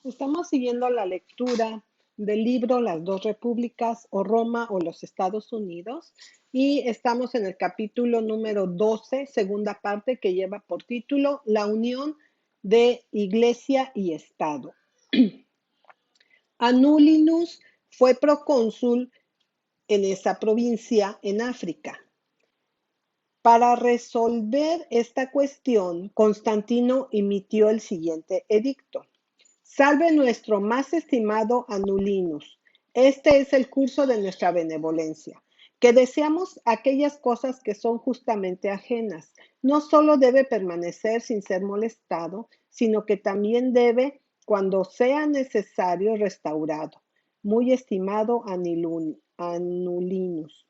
Estamos siguiendo la lectura del libro Las dos repúblicas o Roma o los Estados Unidos y estamos en el capítulo número 12, segunda parte, que lleva por título La unión de Iglesia y Estado. Anulinus fue procónsul en esa provincia en África. Para resolver esta cuestión, Constantino emitió el siguiente edicto: Salve nuestro más estimado Anulinus. Este es el curso de nuestra benevolencia, que deseamos aquellas cosas que son justamente ajenas. No solo debe permanecer sin ser molestado, sino que también debe, cuando sea necesario, restaurado. Muy estimado Anulinus,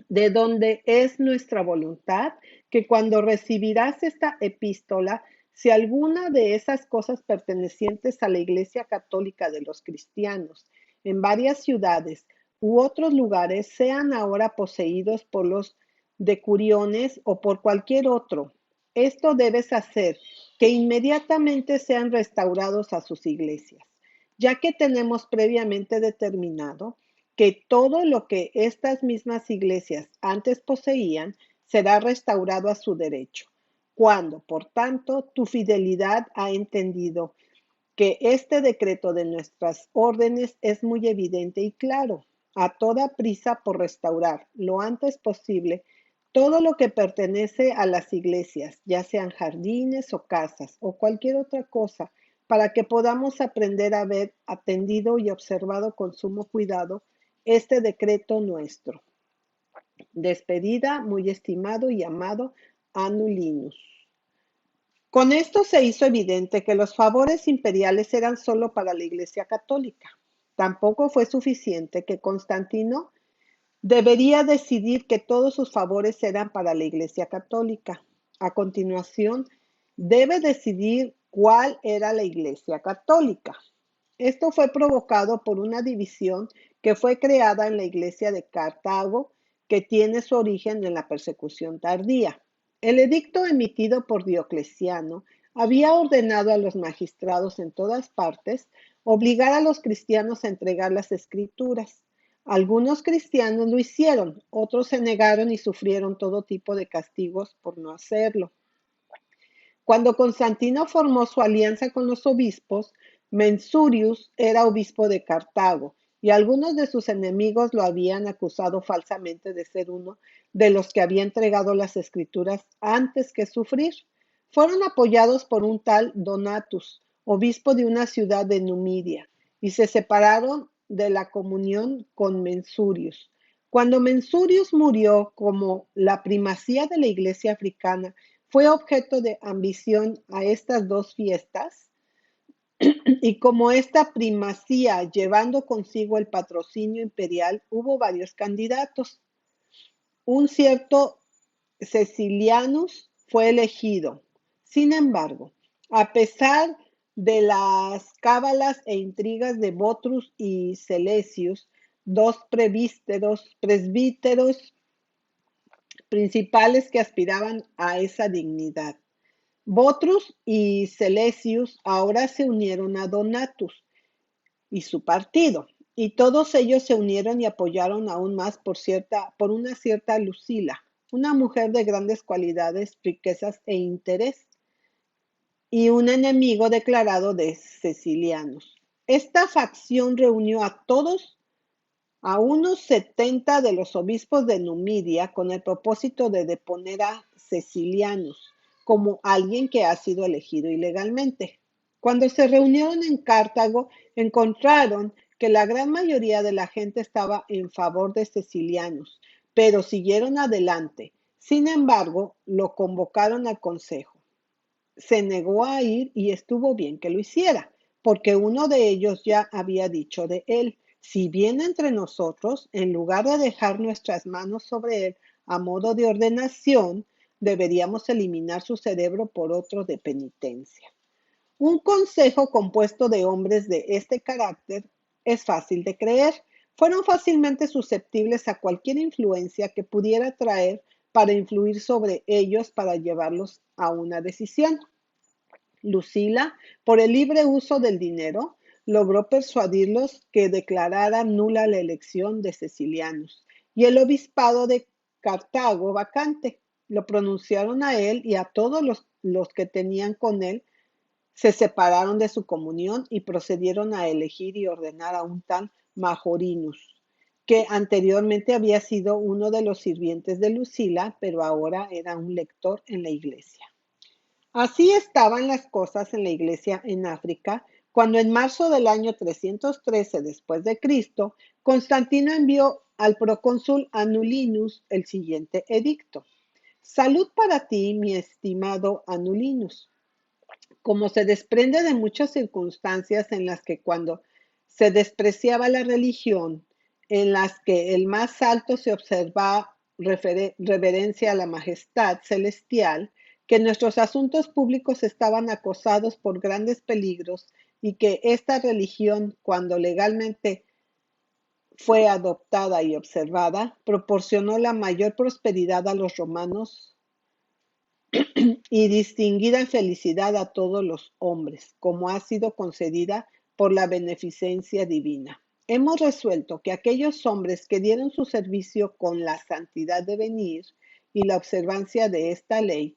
de donde es nuestra voluntad que cuando recibirás esta epístola, si alguna de esas cosas pertenecientes a la Iglesia Católica de los cristianos en varias ciudades u otros lugares sean ahora poseídos por los decuriones o por cualquier otro, esto debes hacer, que inmediatamente sean restaurados a sus iglesias, ya que tenemos previamente determinado que todo lo que estas mismas iglesias antes poseían será restaurado a su derecho. Cuando, por tanto, tu fidelidad ha entendido que este decreto de nuestras órdenes es muy evidente y claro, a toda prisa por restaurar lo antes posible todo lo que pertenece a las iglesias, ya sean jardines o casas o cualquier otra cosa, para que podamos aprender a haber atendido y observado con sumo cuidado este decreto nuestro. Despedida, muy estimado y amado Anulinus. Con esto se hizo evidente que los favores imperiales eran solo para la Iglesia Católica. Tampoco fue suficiente que Constantino debería decidir que todos sus favores eran para la Iglesia Católica. A continuación, debe decidir cuál era la Iglesia Católica. Esto fue provocado por una división que fue creada en la Iglesia de Cartago, que tiene su origen en la persecución tardía. El edicto emitido por Diocleciano había ordenado a los magistrados en todas partes obligar a los cristianos a entregar las escrituras. Algunos cristianos lo hicieron, otros se negaron y sufrieron todo tipo de castigos por no hacerlo. Cuando Constantino formó su alianza con los obispos, Mensurius era obispo de Cartago y algunos de sus enemigos lo habían acusado falsamente de ser uno de los que había entregado las escrituras antes que sufrir. Fueron apoyados por un tal Donatus, obispo de una ciudad de Numidia, y se separaron de la comunión con Mensurius. Cuando Mensurius murió, como la primacía de la iglesia africana fue objeto de ambición a estas dos fiestas, y como esta primacía llevando consigo el patrocinio imperial, hubo varios candidatos. Un cierto Cecilianus fue elegido. Sin embargo, a pesar de las cábalas e intrigas de Botrus y Celesius, dos presbíteros principales que aspiraban a esa dignidad, Botrus y Celesius ahora se unieron a Donatus y su partido, y todos ellos se unieron y apoyaron aún más por una cierta Lucila, una mujer de grandes cualidades, riquezas e interés, y un enemigo declarado de Cecilianos. Esta facción reunió a unos 70 de los obispos de Numidia con el propósito de deponer a Cecilianus como alguien que ha sido elegido ilegalmente. Cuando se reunieron en Cartago, encontraron que la gran mayoría de la gente estaba en favor de Cecilianus, pero siguieron adelante. Sin embargo, lo convocaron al consejo. Se negó a ir y estuvo bien que lo hiciera, porque uno de ellos ya había dicho de él: si viene entre nosotros, en lugar de dejar nuestras manos sobre él a modo de ordenación, deberíamos eliminar su cerebro por otro de penitencia. Un consejo compuesto de hombres de este carácter es fácil de creer. Fueron fácilmente susceptibles a cualquier influencia que pudiera traer para influir sobre ellos para llevarlos a una decisión. Lucila, por el libre uso del dinero, logró persuadirlos que declararan nula la elección de Cecilianus y el obispado de Cartago vacante. Lo pronunciaron a él y a todos los que tenían con él, se separaron de su comunión y procedieron a elegir y ordenar a un tal Majorinus, que anteriormente había sido uno de los sirvientes de Lucila, pero ahora era un lector en la iglesia. Así estaban las cosas en la iglesia en África, cuando en marzo del año 313 después de Cristo, Constantino envió al procónsul Anulinus el siguiente edicto. Salud para ti, mi estimado Anulinus. Como se desprende de muchas circunstancias en las que cuando se despreciaba la religión, en las que el más alto se observa reverencia a la majestad celestial, que nuestros asuntos públicos estaban acosados por grandes peligros y que esta religión, cuando legalmente fue adoptada y observada, proporcionó la mayor prosperidad a los romanos y distinguida felicidad a todos los hombres, como ha sido concedida por la beneficencia divina. Hemos resuelto que aquellos hombres que dieron su servicio con la santidad de venir y la observancia de esta ley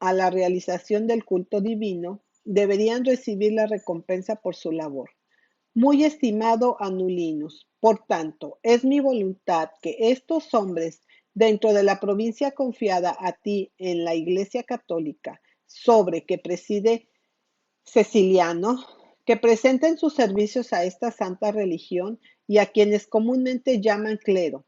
a la realización del culto divino, deberían recibir la recompensa por su labor. Muy estimado Anulinus, por tanto, es mi voluntad que estos hombres, dentro de la provincia confiada a ti en la Iglesia Católica, sobre que preside Ceciliano, que presenten sus servicios a esta santa religión y a quienes comúnmente llaman clero,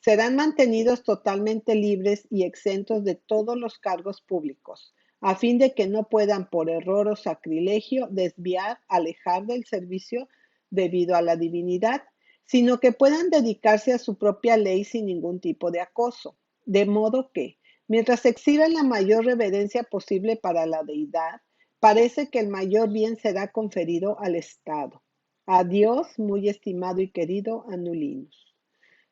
serán mantenidos totalmente libres y exentos de todos los cargos públicos, a fin de que no puedan por error o sacrilegio desviar, alejar del servicio debido a la divinidad, sino que puedan dedicarse a su propia ley sin ningún tipo de acoso. De modo que, mientras exhiban la mayor reverencia posible para la deidad, parece que el mayor bien será conferido al Estado. Adiós, muy estimado y querido Anulinus.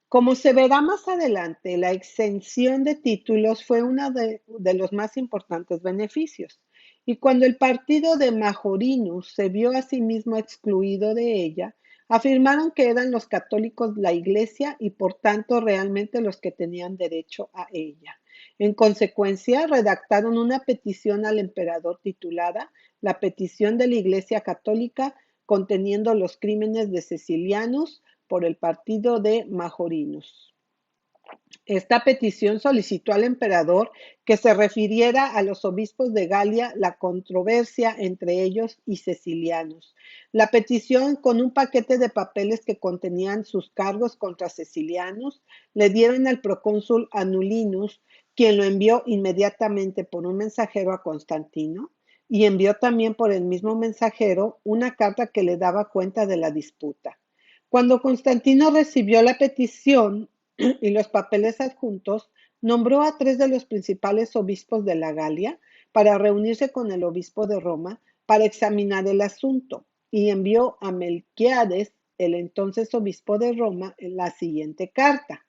Como se verá más adelante, la exención de títulos fue uno de los más importantes beneficios, y cuando el partido de Majorinus se vio a sí mismo excluido de ella, afirmaron que eran los católicos la Iglesia y por tanto realmente los que tenían derecho a ella. En consecuencia, redactaron una petición al emperador titulada La petición de la Iglesia Católica conteniendo los crímenes de Cecilianus por el partido de Majorinus. Esta petición solicitó al emperador que se refiriera a los obispos de Galia la controversia entre ellos y Cecilianus. La petición, con un paquete de papeles que contenían sus cargos contra Cecilianus, le dieron al procónsul Anulinus, quien lo envió inmediatamente por un mensajero a Constantino, y envió también por el mismo mensajero una carta que le daba cuenta de la disputa. Cuando Constantino recibió la petición y los papeles adjuntos, nombró a 3 de los principales obispos de la Galia para reunirse con el obispo de Roma para examinar el asunto y envió a Melquiades, el entonces obispo de Roma, la siguiente carta.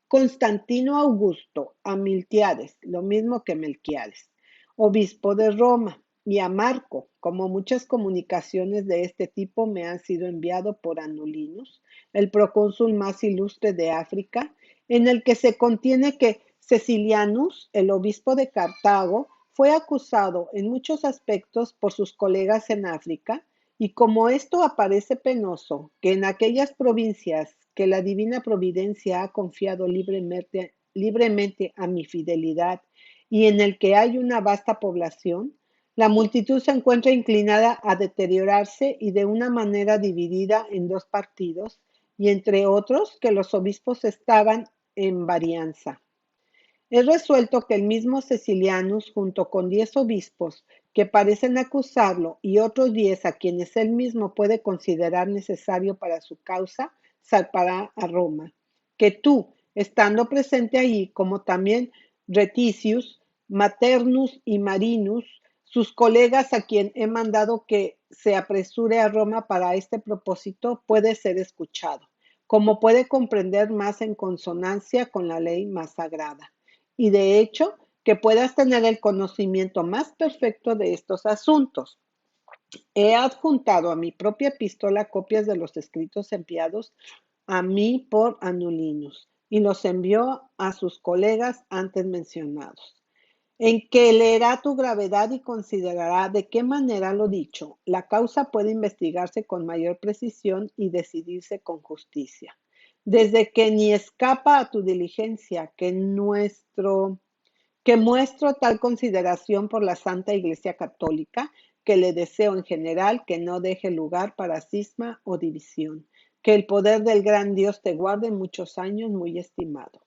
Constantino Augusto a Miltiades, lo mismo que Melquiades, obispo de Roma, y a Marco, como muchas comunicaciones de este tipo me han sido enviado por Anulinus, el procónsul más ilustre de África, en el que se contiene que Cecilianus, el obispo de Cartago, fue acusado en muchos aspectos por sus colegas en África, y como esto aparece penoso, que en aquellas provincias que la divina providencia ha confiado libremente a mi fidelidad y en el que hay una vasta población, la multitud se encuentra inclinada a deteriorarse y de una manera dividida en 2 partidos, y entre otros que los obispos estaban en varianza. Es resuelto que el mismo Cecilianus, junto con 10 obispos que parecen acusarlo y otros 10 a quienes él mismo puede considerar necesario para su causa, zarpará a Roma. Que tú, estando presente allí, como también Reticius, Maternus y Marinus, sus colegas a quien he mandado que se apresure a Roma para este propósito, puede ser escuchado, como puede comprender más en consonancia con la ley más sagrada. Y de hecho, que puedas tener el conocimiento más perfecto de estos asuntos. He adjuntado a mi propia epístola copias de los escritos enviados a mí por Anulinus, y los envió a sus colegas antes mencionados, en que leerá tu gravedad y considerará de qué manera lo dicho. La causa puede investigarse con mayor precisión y decidirse con justicia. Desde que ni escapa a tu diligencia que muestro tal consideración por la Santa Iglesia Católica, que le deseo en general que no deje lugar para cisma o división. Que el poder del gran Dios te guarde muchos años, muy estimado.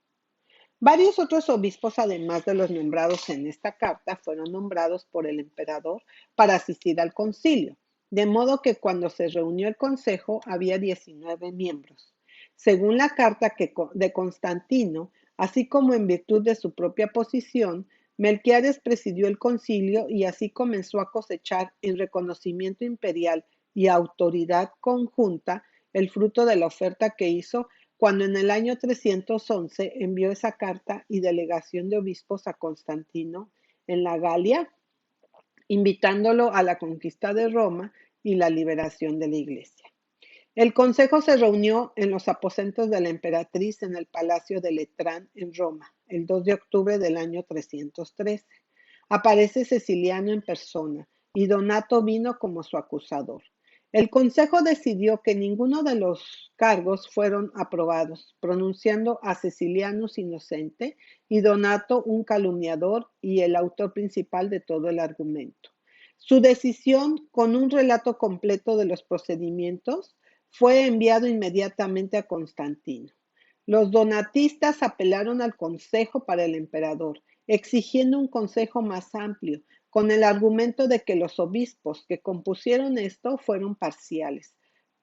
Varios otros obispos, además de los nombrados en esta carta, fueron nombrados por el emperador para asistir al concilio, de modo que cuando se reunió el consejo había 19 miembros. Según la carta de Constantino, así como en virtud de su propia posición, Melquiades presidió el concilio y así comenzó a cosechar en reconocimiento imperial y autoridad conjunta el fruto de la oferta que hizo cuando en el año 311 envió esa carta y delegación de obispos a Constantino en la Galia, invitándolo a la conquista de Roma y la liberación de la iglesia. El consejo se reunió en los aposentos de la emperatriz en el Palacio de Letrán en Roma, el 2 de octubre del año 313. Aparece Ceciliano en persona y Donato vino como su acusador. El consejo decidió que ninguno de los cargos fueron aprobados, pronunciando a Cecilianus inocente y Donato un calumniador y el autor principal de todo el argumento. Su decisión, con un relato completo de los procedimientos, fue enviado inmediatamente a Constantino. Los donatistas apelaron al consejo para el emperador, exigiendo un consejo más amplio, con el argumento de que los obispos que compusieron esto fueron parciales,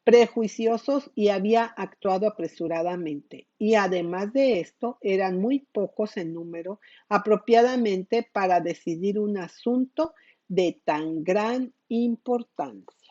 prejuiciosos y había actuado apresuradamente. Y además de esto, eran muy pocos en número apropiadamente para decidir un asunto de tan gran importancia.